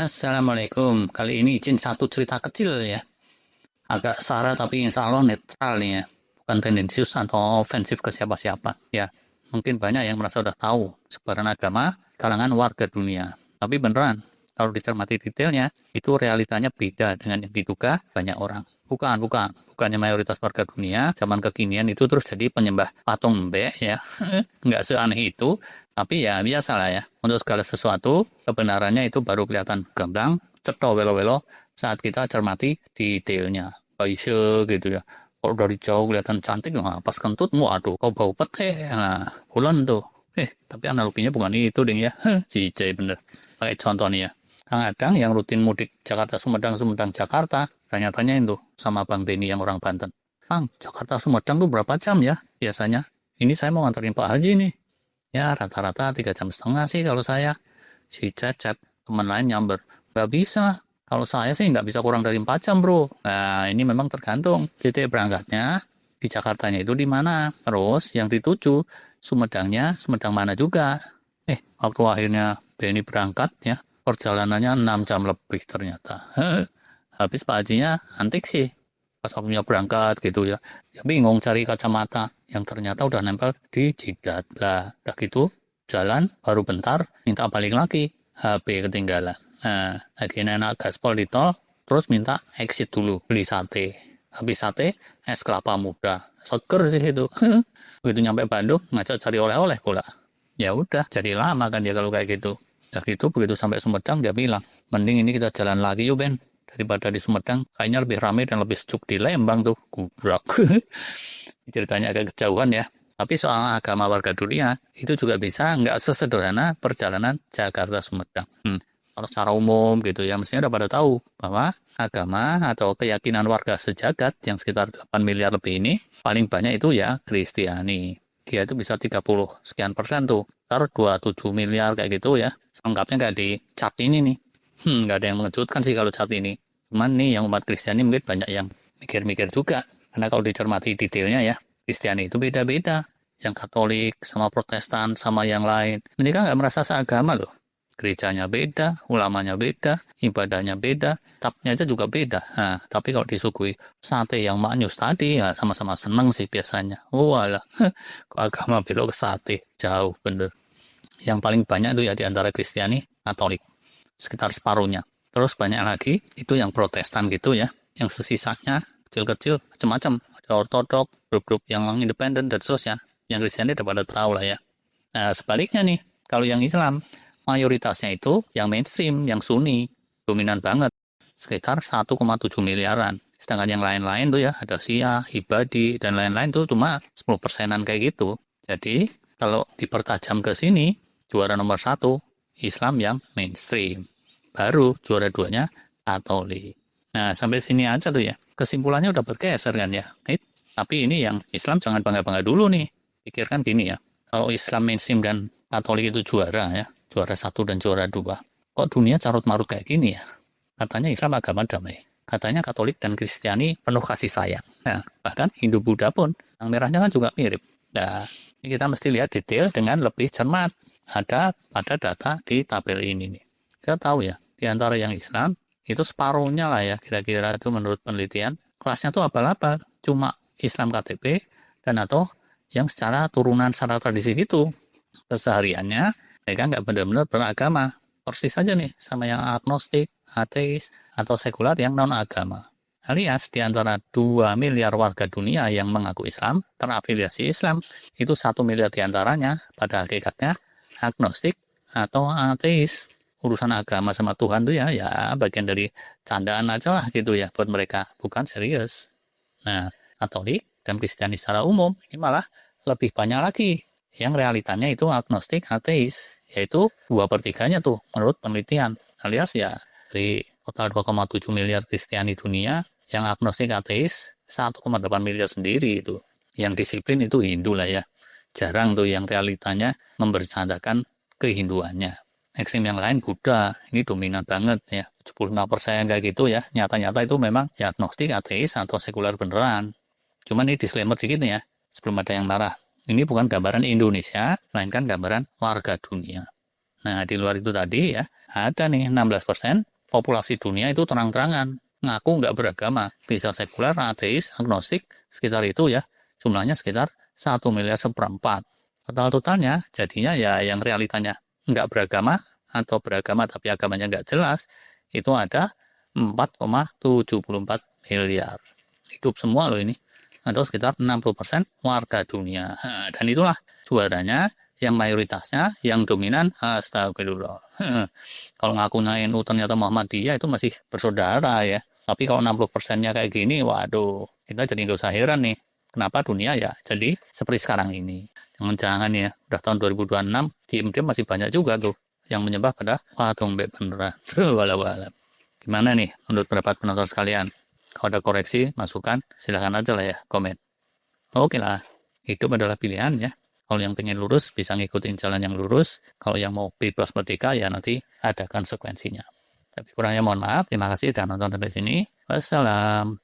Assalamualaikum. Kali ini izin satu cerita kecil ya. Agak sara tapi insya Allah netral nih ya. Bukan tendensius atau ofensif ke siapa-siapa. Ya, mungkin banyak yang merasa udah tahu sebaran agama kalangan warga dunia. Tapi beneran, kalau dicermati detailnya, itu realitanya beda dengan yang diduga banyak orang. Bukannya mayoritas warga dunia zaman kekinian itu terus jadi penyembah patung mbek ya. Nggak seaneh itu, tapi ya biasalah ya. Untuk segala sesuatu, kebenarannya itu baru kelihatan gamblang, cetha welo-welo saat kita cermati detailnya. Kayak gitu ya. Kalau dari jauh kelihatan cantik, nah, pas kentut, waduh, kau bau pete. Nah, bulan tuh. Tapi analoginya bukan itu, ding ya. Jijai bener. Pakai contoh nih ya. Kadang yang rutin mudik Jakarta Sumedang Sumedang Jakarta, tanya-tanya itu sama Bang Beni yang orang Banten. Bang, Jakarta Sumedang tuh berapa jam ya biasanya? Ini saya mau nganterin Pak Haji nih. Ya rata-rata 3,5 jam sih kalau saya. Si Cecep, teman lain nyamber. Nggak bisa. Kalau saya sih nggak bisa kurang dari 4 jam bro. Nah ini memang tergantung. Titik berangkatnya di Jakartanya itu di mana. Terus yang dituju Sumedangnya, Sumedang mana juga. Waktu akhirnya Beni berangkat ya, perjalanannya 6 jam lebih ternyata. Habis Pak Hajinya antik sih. Pas waktunya berangkat gitu ya. Ya bingung cari kacamata yang ternyata udah nempel di jidat. Lah, udah gitu jalan baru bentar minta balik lagi. HP ketinggalan. Nah, lagi enak gaspol di tol, terus minta exit dulu beli sate. Habis sate, es kelapa muda. Seger sih itu. Begitu nyampe Bandung, ngajak cari oleh-oleh pula. Ya udah, jadi lama kan dia kalau kayak gitu. Udah gitu, begitu sampai Sumedang, dia bilang, mending ini kita jalan lagi yuk Ben. Daripada di Sumedang, kayaknya lebih ramai dan lebih sejuk di Lembang tuh. Gubrak. Ceritanya agak kejauhan ya. Tapi soal agama warga dunia, itu juga bisa nggak sesederhana perjalanan Jakarta-Sumedang. Kalau secara umum gitu ya, mestinya udah pada tahu bahwa agama atau keyakinan warga sejagat yang sekitar 8 miliar lebih ini, paling banyak itu ya Kristiani. Dia itu bisa 30 sekian persen tuh. Taruh 27 miliar kayak gitu ya. Lengkapnya nggak di chart ini nih. Nggak ada yang mengejutkan sih kalau chart ini. Cuman nih yang umat Kristiani mungkin banyak yang mikir-mikir juga. Karena kalau dicermati detailnya ya, Kristiani itu beda-beda. Yang Katolik sama Protestan sama yang lain. Mereka nggak merasa seagama loh. Gerejanya beda, ulamanya beda, ibadahnya beda, tapnya aja juga beda. Nah, tapi kalau disuguhi sate yang maknyus tadi, ya sama-sama seneng sih biasanya. Walah, kok agama belok ke sate, jauh bener. Yang paling banyak itu ya di antara Kristiani, Katolik, sekitar separuhnya. Terus banyak lagi itu yang Protestan gitu ya, yang sesisanya kecil-kecil macam-macam. Ada Ortodok, grup-grup yang independen dan seterusnya. Yang Kristiani udah pada tahu lah ya. Nah, sebaliknya nih, kalau yang Islam, mayoritasnya itu yang mainstream, yang Sunni, dominan banget, sekitar 1,7 miliaran. Sedangkan yang lain-lain tuh ya, ada Syiah, Ibadi, dan lain-lain tuh cuma 10 persenan kayak gitu. Jadi, kalau dipertajam ke sini, juara nomor satu, Islam yang mainstream. Baru juara duanya, Katolik. Nah, sampai sini aja tuh ya. Kesimpulannya udah bergeser kan ya. Tapi ini yang Islam jangan bangga-bangga dulu nih. Pikirkan gini ya, kalau Islam mainstream dan Katolik itu juara ya, juara satu dan juara dua. Kok dunia carut marut kayak gini ya? Katanya Islam agama damai. Katanya Katolik dan Kristiani penuh kasih sayang. Nah, bahkan Hindu Buddha pun, yang merahnya kan juga mirip. Nah, ini kita mesti lihat detail dengan lebih cermat. Ada pada data di tabel ini nih. Kita tahu ya, di antara yang Islam, itu separuhnya lah ya, kira-kira itu menurut penelitian. Kelasnya tuh abal-abal, cuma Islam KTP, dan atau yang secara turunan secara tradisi gitu. Kesehariannya, mereka nggak benar-benar beragama. Persis saja nih, sama yang agnostik, ateis, atau sekular yang non-agama. Alias, di antara 2 miliar warga dunia yang mengaku Islam, terafiliasi Islam, itu 1 miliar diantaranya pada hakikatnya agnostik atau ateis. Urusan agama sama Tuhan tuh ya bagian dari candaan aja lah gitu ya buat mereka, bukan serius. Nah, Katolik dan Kristiani secara umum ini malah lebih banyak lagi yang realitanya itu agnostik ateis, yaitu 2/3-nya tuh menurut penelitian. Alias ya dari total 2,7 miliar Kristiani dunia, yang agnostik ateis 1,8 miliar sendiri itu. Yang disiplin itu Hindu lah ya. Jarang tuh yang realitanya membercandakan kehinduannya. Ekstrim yang lain Buddha, ini dominan banget ya, 75% kayak gitu ya. Nyata-nyata itu memang ya agnostik, ateis, atau sekuler beneran. Cuman ini disclaimer dikit nih ya, sebelum ada yang marah. Ini bukan gambaran Indonesia, melainkan gambaran warga dunia. Nah, di luar itu tadi ya, ada nih 16% populasi dunia itu terang-terangan ngaku nggak beragama, bisa sekuler, ateis, agnostik, sekitar itu ya, jumlahnya sekitar 1,1/4 miliar. Total-totalnya jadinya ya yang realitanya nggak beragama atau beragama tapi agamanya nggak jelas, itu ada 4,74 miliar. Hidup semua loh ini, atau sekitar 60% warga dunia. Nah, dan itulah juaranya yang mayoritasnya, yang dominan, astagfirullah. Kalau ngaku NU ternyata Muhammadiyah itu masih bersaudara ya. Tapi kalau 60%-nya kayak gini, waduh, kita jadi nggak usah heran nih. Kenapa dunia ya jadi seperti sekarang ini. Jangan-jangan ya, udah tahun 2026, diem-diem masih banyak juga tuh yang menyembah pada patung beneran. Walau-walau. Gimana nih menurut pendapat penonton sekalian? Kalau ada koreksi, masukan, silakan aja lah ya, komen. Oke lah, hidup adalah pilihan ya. Kalau yang pengen lurus, bisa ngikutin jalan yang lurus. Kalau yang mau bebas merdeka, ya nanti ada konsekuensinya. Tapi kurangnya mohon maaf. Terima kasih sudah nonton sampai sini. Wassalam.